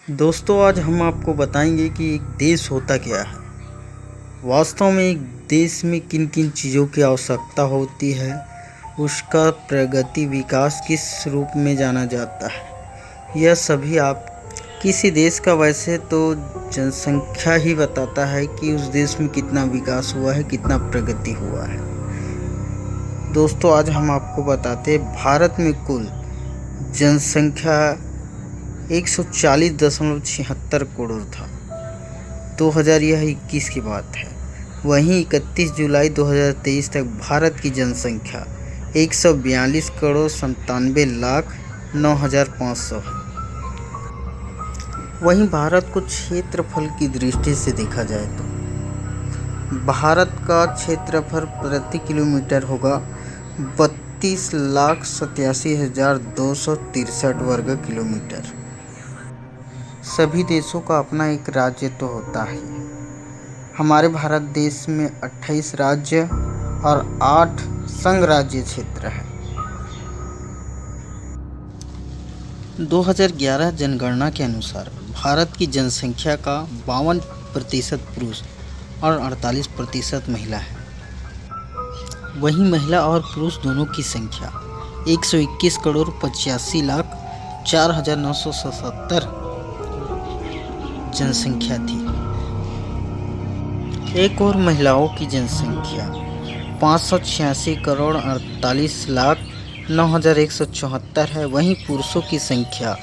दोस्तों, आज हम आपको बताएंगे कि एक देश होता क्या है। वास्तव में एक देश में किन किन चीज़ों की आवश्यकता होती है, उसका प्रगति विकास किस रूप में जाना जाता है, यह सभी आप किसी देश का वैसे तो जनसंख्या ही बताता है कि उस देश में कितना विकास हुआ है, कितना प्रगति हुआ है। दोस्तों, आज हम आपको बताते हैं भारत में कुल जनसंख्या 140.76 करोड़ था। 2021 की बात है। वहीं 31 जुलाई 2023 तक भारत की जनसंख्या 142 करोड़ 97 लाख 9,500 है। वहीं भारत को क्षेत्रफल की दृष्टि से देखा जाए तो भारत का क्षेत्रफल प्रति किलोमीटर होगा 32,87,263 वर्ग किलोमीटर। सभी देशों का अपना एक राज्य तो होता है। हमारे भारत देश में 28 राज्य और 8 संघ राज्य क्षेत्र है। 2011 जनगणना के अनुसार भारत की जनसंख्या का 52% पुरुष और 48% महिला है। वहीं महिला और पुरुष दोनों की संख्या 121 करोड़ 85 लाख 4,977 जनसंख्या थी। एक और महिलाओं की जनसंख्या 586 करोड़ 48 लाख 9,174 है। वहीं पुरुषों की संख्या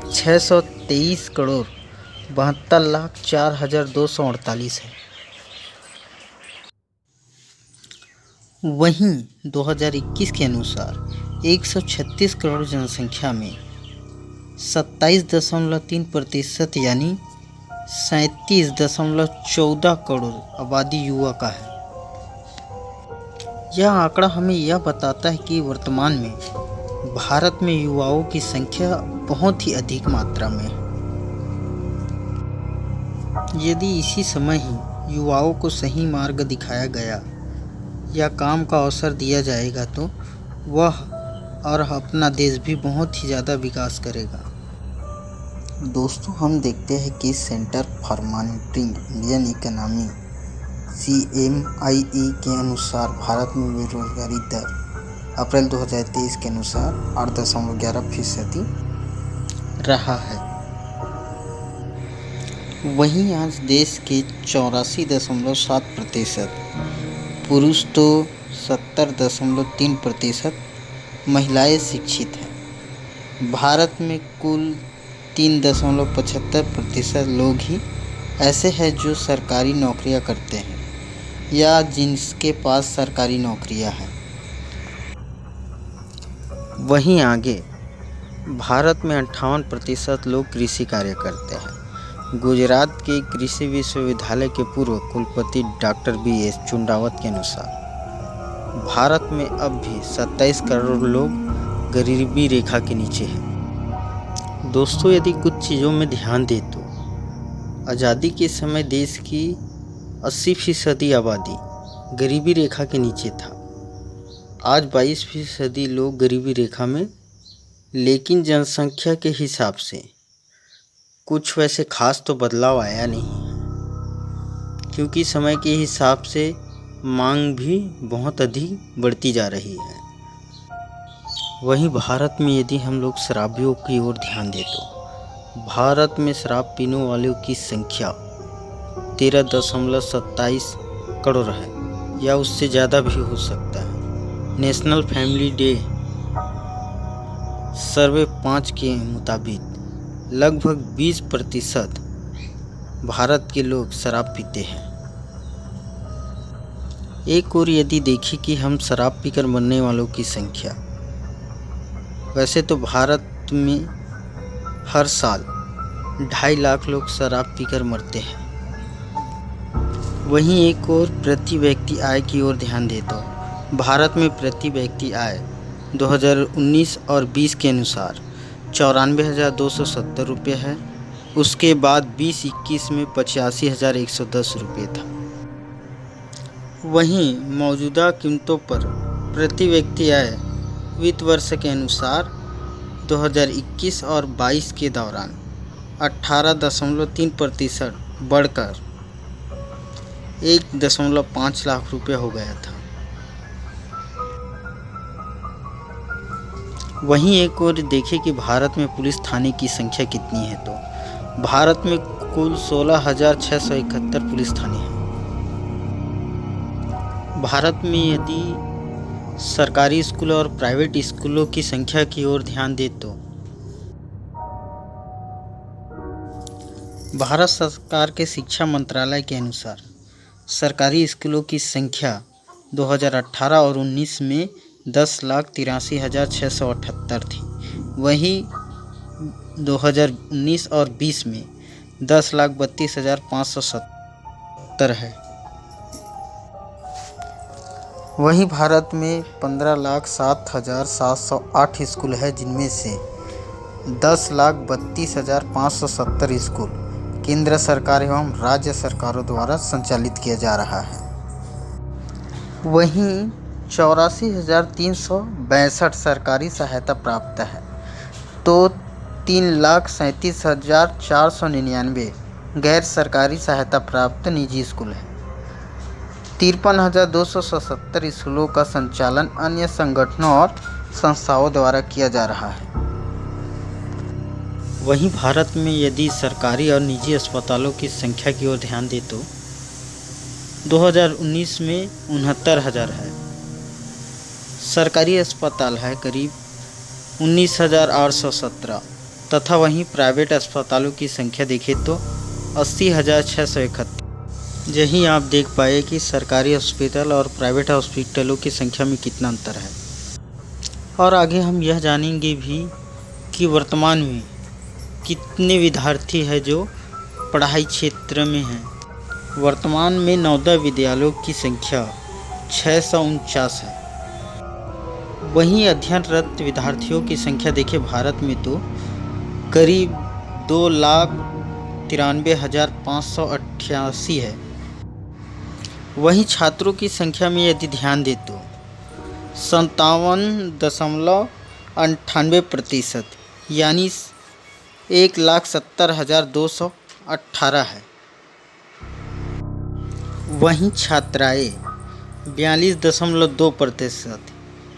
623 करोड़ 72 लाख 4,248 है। वहीं 2021 के अनुसार 136 करोड़ जनसंख्या में 27.3% यानी 37.14 करोड़ आबादी युवा का है। यह आंकड़ा हमें यह बताता है कि वर्तमान में भारत में युवाओं की संख्या बहुत ही अधिक मात्रा में है। यदि इसी समय ही युवाओं को सही मार्ग दिखाया गया या काम का अवसर दिया जाएगा तो वह और अपना देश भी बहुत ही ज़्यादा विकास करेगा। दोस्तों, हम देखते हैं कि centre for monitoring Indian economy CMIE के अनुसार भारत में बेरोजगारी दर अप्रैल 2023 के अनुसार 8.11% रहा है। वहीं आज देश के 84.7% पुरुष तो 70.3% महिलाएं शिक्षित हैं। भारत में कुल 3.75% लोग ही ऐसे हैं जो सरकारी नौकरियां करते हैं या जिनके पास सरकारी नौकरियां हैं। वहीं आगे भारत में 58% लोग कृषि कार्य करते हैं। गुजरात के कृषि विश्वविद्यालय के पूर्व कुलपति डॉक्टर BS चुंडावत के अनुसार भारत में अब भी 27 करोड़ लोग गरीबी रेखा के नीचे हैं। दोस्तों, यदि कुछ चीज़ों में ध्यान दें तो आज़ादी के समय देश की 80% आबादी गरीबी रेखा के नीचे था। आज 22% लोग गरीबी रेखा में, लेकिन जनसंख्या के हिसाब से कुछ वैसे खास तो बदलाव आया नहीं है, क्योंकि समय के हिसाब से मांग भी बहुत अधिक बढ़ती जा रही है। वहीं भारत में यदि हम लोग शराबियों की ओर ध्यान दें तो भारत में शराब पीने वालों की संख्या 13.27 करोड़ है या उससे ज़्यादा भी हो सकता है। नेशनल फैमिली डे सर्वे 5 के मुताबिक लगभग 20% भारत के लोग शराब पीते हैं। एक और यदि देखें कि हम शराब पीकर मरने वालों की संख्या, वैसे तो भारत में हर साल 2.5 लाख लोग शराब पीकर मरते हैं। वहीं एक और प्रति व्यक्ति आय की ओर ध्यान दें तो भारत में प्रति व्यक्ति आय 2019 और 20 के अनुसार 94,270 रुपये है। उसके बाद 2021 में 85,110 रुपये था। वहीं मौजूदा कीमतों पर प्रति व्यक्ति आय वित्त वर्ष के अनुसार 2021 और 22 के दौरान 18.3% बढ़कर 1.5 लाख रुपये हो गया था। वहीं एक और देखें कि भारत में पुलिस थाने की संख्या कितनी है, तो भारत में कुल 16,671 पुलिस थाने हैं। भारत में यदि सरकारी स्कूलों और प्राइवेट स्कूलों की संख्या की ओर ध्यान दें तो भारत सरकार के शिक्षा मंत्रालय के अनुसार सरकारी स्कूलों की संख्या 2018 और 19 में 10,83,678 थी। वहीं 2019 और 20 में 10,32,570 है। वहीं भारत में 15,07,708 स्कूल है, जिनमें से 10,32,570 स्कूल केंद्र सरकार एवं राज्य सरकारों द्वारा संचालित किया जा रहा है। वहीं 84,362 सरकारी सहायता प्राप्त है, तो 3,37,499 गैर सरकारी सहायता प्राप्त निजी स्कूल हैं। 53,277 स्कूलों का संचालन अन्य संगठनों और संस्थाओं द्वारा किया जा रहा है। वहीं भारत में यदि सरकारी और निजी अस्पतालों की संख्या की ओर ध्यान दें तो 2019 में 69,000 है। सरकारी अस्पताल है करीब 19,817 तथा वहीं प्राइवेट अस्पतालों की संख्या देखें तो 80,631। यही आप देख पाए कि सरकारी हॉस्पिटल और प्राइवेट हॉस्पिटलों की संख्या में कितना अंतर है। और आगे हम यह जानेंगे भी कि वर्तमान में कितने विद्यार्थी हैं जो पढ़ाई क्षेत्र में हैं। वर्तमान में नवोदय विद्यालयों की संख्या 649 है। वहीं अध्ययनरत विद्यार्थियों की संख्या देखें भारत में तो करीब 2,93,588 है। वहीं छात्रों की संख्या में यदि ध्यान दें तो 57.98% यानी 1,70,218 है। वहीं छात्राएँ 42.2%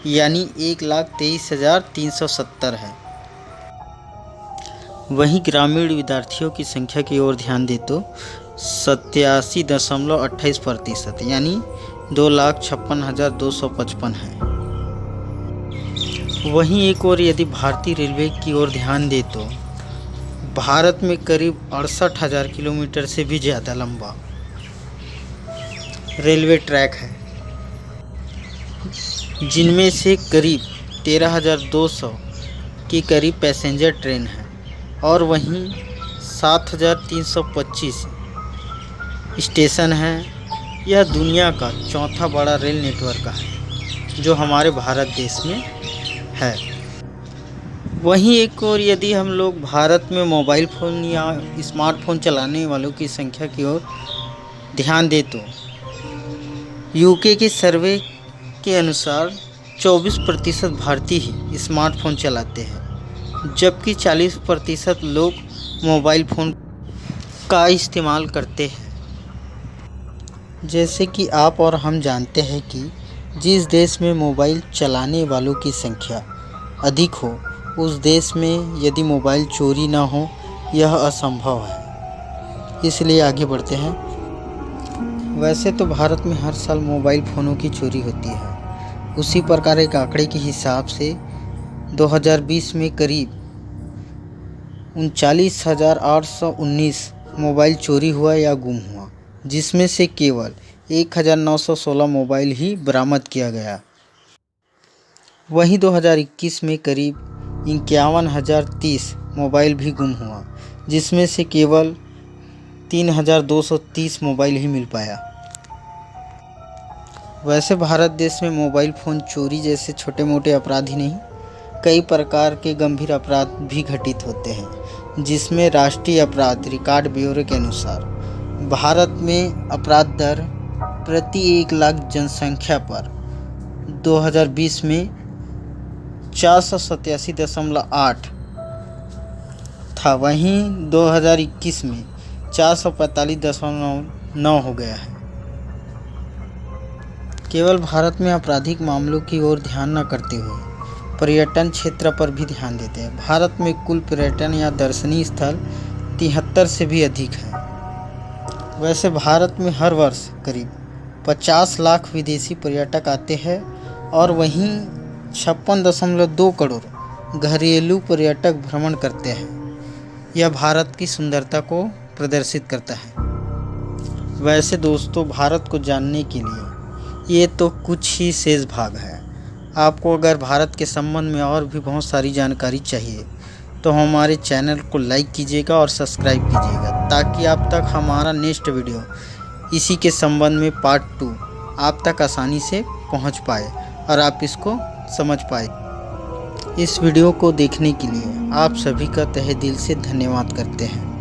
यानी 1,23,370 है। वहीं ग्रामीण विद्यार्थियों की संख्या की ओर ध्यान दें तो 87.28% यानी 2,56,255 है। वहीं एक और यदि भारतीय रेलवे की ओर ध्यान दें तो भारत में करीब 68,000 किलोमीटर से भी ज़्यादा लंबा रेलवे ट्रैक है, जिनमें से करीब 13,200 के करीब पैसेंजर ट्रेन है और वहीं 7,325 स्टेशन हैं। यह दुनिया का चौथा बड़ा रेल नेटवर्क है जो हमारे भारत देश में है। वहीं एक और यदि हम लोग भारत में मोबाइल फ़ोन या स्मार्टफोन चलाने वालों की संख्या की ओर ध्यान दें तो यूके के सर्वे के अनुसार 24% भारतीय ही स्मार्टफोन चलाते हैं, जबकि 40% लोग मोबाइल फ़ोन का इस्तेमाल करते हैं। जैसे कि आप और हम जानते हैं कि जिस देश में मोबाइल चलाने वालों की संख्या अधिक हो उस देश में यदि मोबाइल चोरी ना हो यह असंभव है। इसलिए आगे बढ़ते हैं। वैसे तो भारत में हर साल मोबाइल फ़ोनों की चोरी होती है। उसी प्रकार एक आंकड़े के हिसाब से 2020 में करीब 39,819 मोबाइल चोरी हुआ या गुम हुआ, जिसमें से केवल 1,916 मोबाइल ही बरामद किया गया। वहीं 2021 में करीब 51,030 मोबाइल भी गुम हुआ, जिसमें से केवल 3,230 मोबाइल ही मिल पाया। वैसे भारत देश में मोबाइल फ़ोन चोरी जैसे छोटे मोटे अपराध ही नहीं, कई प्रकार के गंभीर अपराध भी घटित होते हैं, जिसमें राष्ट्रीय अपराध रिकॉर्ड ब्यूरो के अनुसार भारत में अपराध दर प्रति 1 लाख जनसंख्या पर 2020 में 487.8 था, वहीं 2021 में 445.9 हो गया है। केवल भारत में आपराधिक मामलों की ओर ध्यान न करते हुए पर्यटन क्षेत्र पर भी ध्यान देते हैं। भारत में कुल पर्यटन या दर्शनीय स्थल 73 से भी अधिक है। वैसे भारत में हर वर्ष करीब 50 लाख विदेशी पर्यटक आते हैं और वहीं 56.2 करोड़ घरेलू पर्यटक भ्रमण करते हैं। यह भारत की सुंदरता को प्रदर्शित करता है। वैसे दोस्तों, भारत को जानने के लिए ये तो कुछ ही शेष भाग है। आपको अगर भारत के संबंध में और भी बहुत सारी जानकारी चाहिए तो हमारे चैनल को लाइक कीजिएगा और सब्सक्राइब कीजिएगा, ताकि आप तक हमारा नेक्स्ट वीडियो इसी के संबंध में पार्ट 2 आप तक आसानी से पहुंच पाए और आप इसको समझ पाए। इस वीडियो को देखने के लिए आप सभी का तहे दिल से धन्यवाद करते हैं।